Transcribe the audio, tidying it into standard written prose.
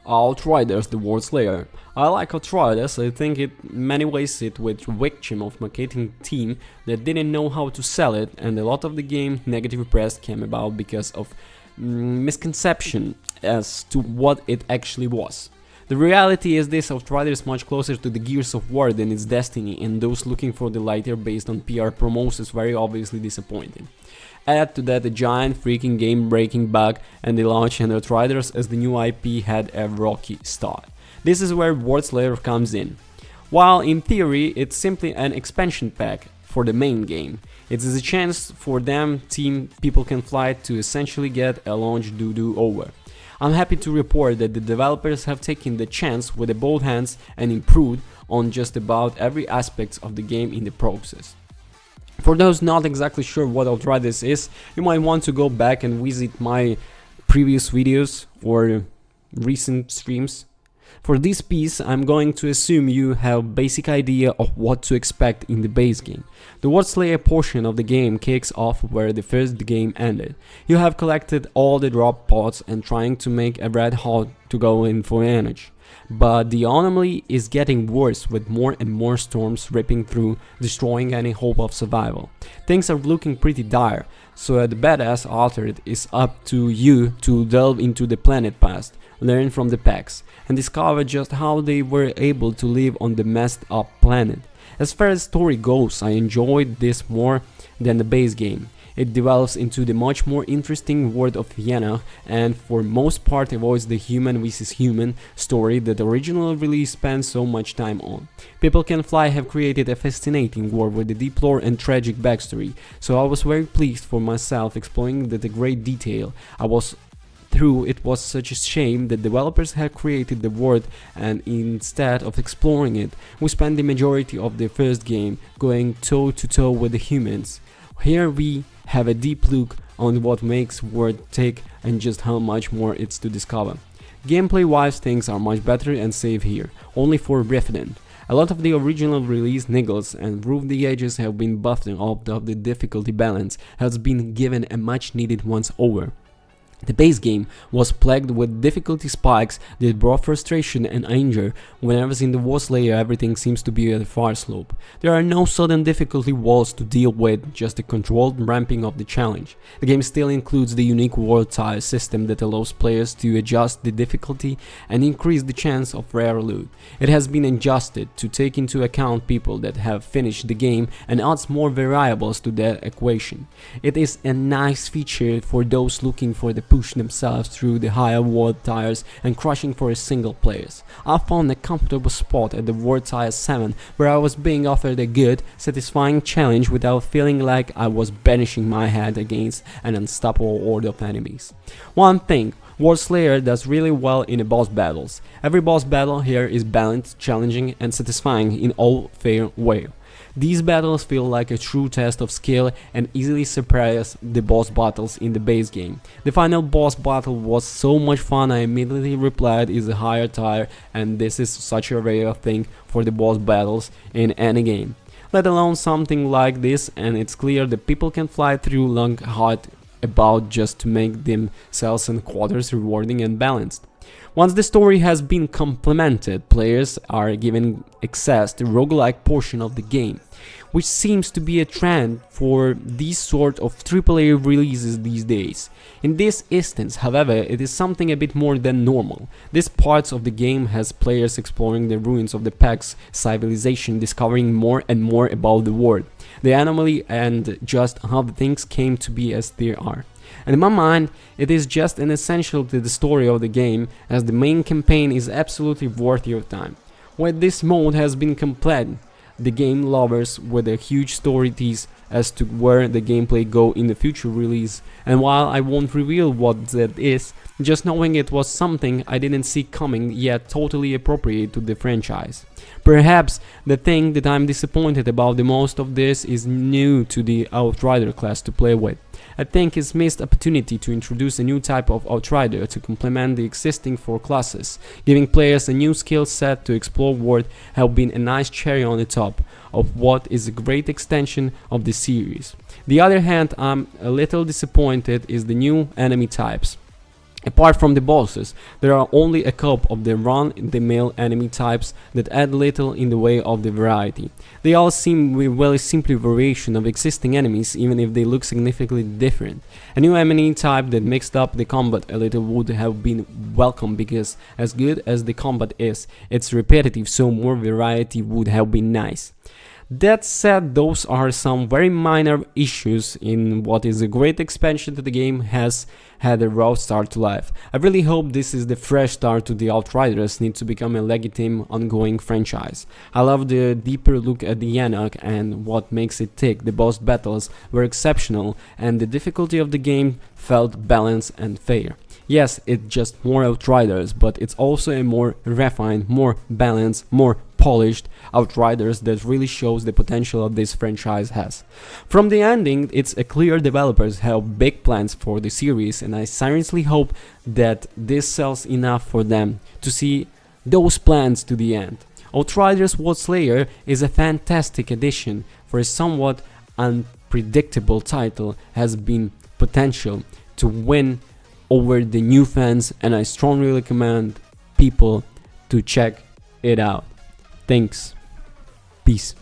Outriders, the World Slayer. I like Outriders. I think it in many ways it was victim of marketing team that didn't know how to sell it, and a lot of the game negative press came about because of misconception as to what it actually was. The reality is this Outriders is much closer to the Gears of War than its Destiny, and those looking for the lighter based on PR promos is very obviously disappointing. Add to that a giant freaking game-breaking bug, and the launch and Outriders as the new IP had a rocky start. This is where World Slayer comes in. While in theory it's simply an expansion pack for the main game, it is a chance for them Team People Can Fly to essentially get a launch do over. I'm happy to report that the developers have taken the chance with both hands and improved on just about every aspect of the game in the process. For those not exactly sure what Outriders is, you might want to go back and visit my previous videos or recent streams. For this piece, I'm going to assume you have a basic idea of what to expect in the base game. The World Slayer portion of the game kicks off where the first game ended. You have collected all the drop pods and trying to make a red hot to go in for Enoch. But the anomaly is getting worse with more and more storms ripping through, destroying any hope of survival. Things are looking pretty dire, so the badass Altered is up to you to delve into the planet past, learn from the packs, and discover just how they were able to live on the messed up planet. As far as story goes, I enjoyed this more than the base game. It develops into the much more interesting world of Enoch, and for most part avoids the human vs human story that the original release spent so much time on. People Can Fly have created a fascinating world with a deep lore and tragic backstory, so I was very pleased for myself exploring that in great detail. It was such a shame that developers had created the world, and instead of exploring it, we spent the majority of the first game going toe to toe with the humans. Here we have a deep look on what makes world tick and just how much more it's to discover. Gameplay wise things are much better and safe here, only for Revenant. A lot of the original release niggles and rough the edges have been buffed up, the difficulty balance has been given a much needed once over. The base game was plagued with difficulty spikes that brought frustration and anger. Whenever in the World Slayer everything seems to be at a far slope. There are no sudden difficulty walls to deal with, just a controlled ramping of the challenge. The game still includes the unique world tile system that allows players to adjust the difficulty and increase the chance of rare loot. It has been adjusted to take into account people that have finished the game and adds more variables to that equation. It is a nice feature for those looking for the push themselves through the higher world tires and crushing for a single players. I found a comfortable spot at the world tire 7 where I was being offered a good, satisfying challenge without feeling like I was banishing my head against an unstoppable horde of enemies. One thing World Slayer does really well in the boss battles. Every boss battle here is balanced, challenging and satisfying in all fair way. These battles feel like a true test of skill and easily surpass the boss battles in the base game. The final boss battle was so much fun I immediately replied is a higher tier, and this is such a rare thing for the boss battles in any game. Let alone something like this, and it's clear that people can fly through long hard about just to make themselves and quarters rewarding and balanced. Once the story has been complemented, players are given access to roguelike portion of the game, which seems to be a trend for these sort of AAA releases these days. In this instance, however, it is something a bit more than normal. This part of the game has players exploring the ruins of the Pax civilization, discovering more and more about the world, the anomaly and just how the things came to be as they are. And in my mind, it is just an essential to the story of the game, as the main campaign is absolutely worth your time. When this mode has been completed, the game lovers with a huge story tease as to where the gameplay go in the future release, and while I won't reveal what that is, just knowing it was something I didn't see coming yet totally appropriate to the franchise. Perhaps the thing that I'm disappointed about the most of this is new to the Outrider class to play with. I think it's missed opportunity to introduce a new type of Outrider to complement the existing 4 classes. Giving players a new skill set to explore world have been a nice cherry on the top of what is a great extension of the series. The other hand, I'm a little disappointed is the new enemy types. Apart from the bosses, there are only a couple of the run-of-the-mill enemy types that add little in the way of the variety. They all seem very simply variation of existing enemies, even if they look significantly different. A new enemy type that mixed up the combat a little would have been welcome, because as good as the combat is, it's repetitive, so more variety would have been nice. That said, those are some very minor issues in what is a great expansion to the game has had a raw start to life. I really hope this is the fresh start to the Outriders need to become a legitimate ongoing franchise. I love the deeper look at the Enoch and what makes it tick. The boss battles were exceptional and the difficulty of the game felt balanced and fair. Yes, it's just more Outriders, but it's also a more refined, more balanced, more polished Outriders that really shows the potential of this franchise has. From the ending, it's a clear developers have big plans for the series, and I seriously hope that this sells enough for them to see those plans to the end. Outriders World Slayer is a fantastic addition for a somewhat unpredictable title, has been potential to win over the new fans, and I strongly recommend people to check it out. Thanks. Peace.